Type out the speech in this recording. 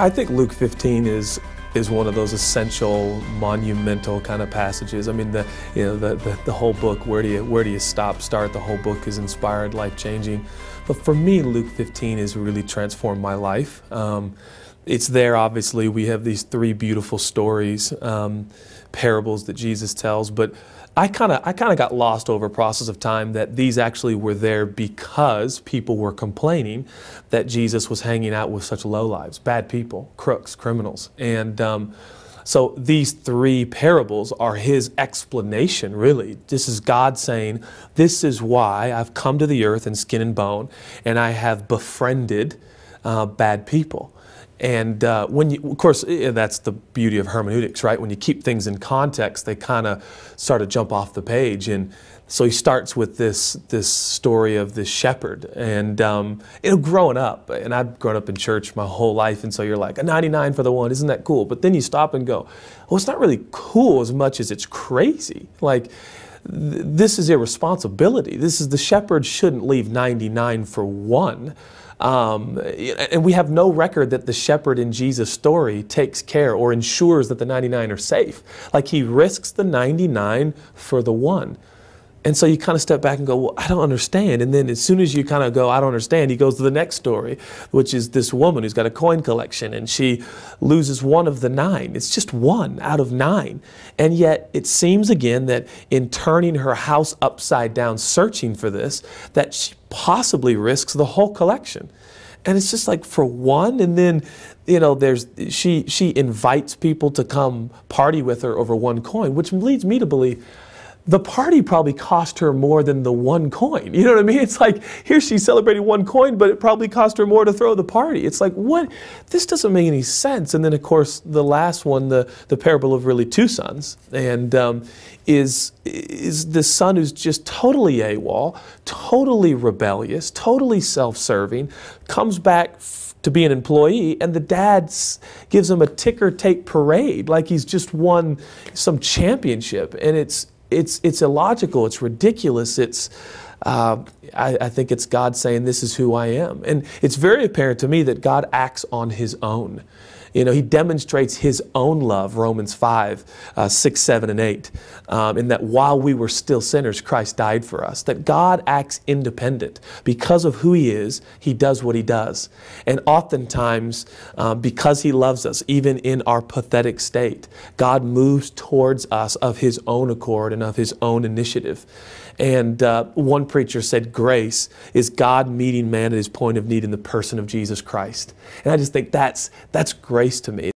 I think Luke 15 is one of those essential, monumental kind of passages. I mean, the whole book. Where do you stop, start? The whole book is inspired, life-changing. But for me, Luke 15 has really transformed my life. It's there. Obviously, we have these three beautiful stories, parables that Jesus tells. But I kind of got lost over a process of time that these actually were there because people were complaining that Jesus was hanging out with such lowlives, bad people, crooks, criminals. And so these three parables are his explanation, really. This is God saying, this is why I've come to the earth in skin and bone, and I have befriended bad people. And when you, of course, that's the beauty of hermeneutics, right? When you keep things in context, they kind of start to jump off the page. And so he starts with this story of this shepherd. And growing up, and I've grown up in church my whole life, and so you're like, a 99 for the one, isn't that cool? But then you stop and go, well, it's not really cool as much as it's crazy. Like, this is irresponsibility. This is, the shepherd shouldn't leave 99 for one. And we have no record that the shepherd in Jesus' story takes care or ensures that the 99 are safe. Like, he risks the 99 for the one. And so you kind of step back and go, well, I don't understand. And then as soon as you kind of go, I don't understand, he goes to the next story, which is this woman who's got a coin collection and she loses one of the 9. It's just 1 out of 9. And yet it seems again that in turning her house upside down, searching for this, that she possibly risks the whole collection. And it's just like, for one. And then, you know, she invites people to come party with her over 1 coin, which leads me to believe the party probably cost her more than the 1 coin. You know what I mean? It's like, here she's celebrating 1 coin, but it probably cost her more to throw the party. It's like, what? This doesn't make any sense. And then, of course, the last one, the parable of really 2 sons, and is the son who's just totally AWOL, totally rebellious, totally self-serving, comes back to be an employee, and the dad gives him a ticker tape parade like he's just won some championship. And it's illogical, it's ridiculous, I think it's God saying, this is who I am. And it's very apparent to me that God acts on his own. You know, he demonstrates his own love, Romans 5, 6, 7, and 8, in that while we were still sinners, Christ died for us. That God acts independent. Because of who he is, he does what he does. And oftentimes, because he loves us, even in our pathetic state, God moves towards us of his own accord and of his own initiative. And one preacher said, grace is God meeting man at his point of need in the person of Jesus Christ. And I just think that's grace to me.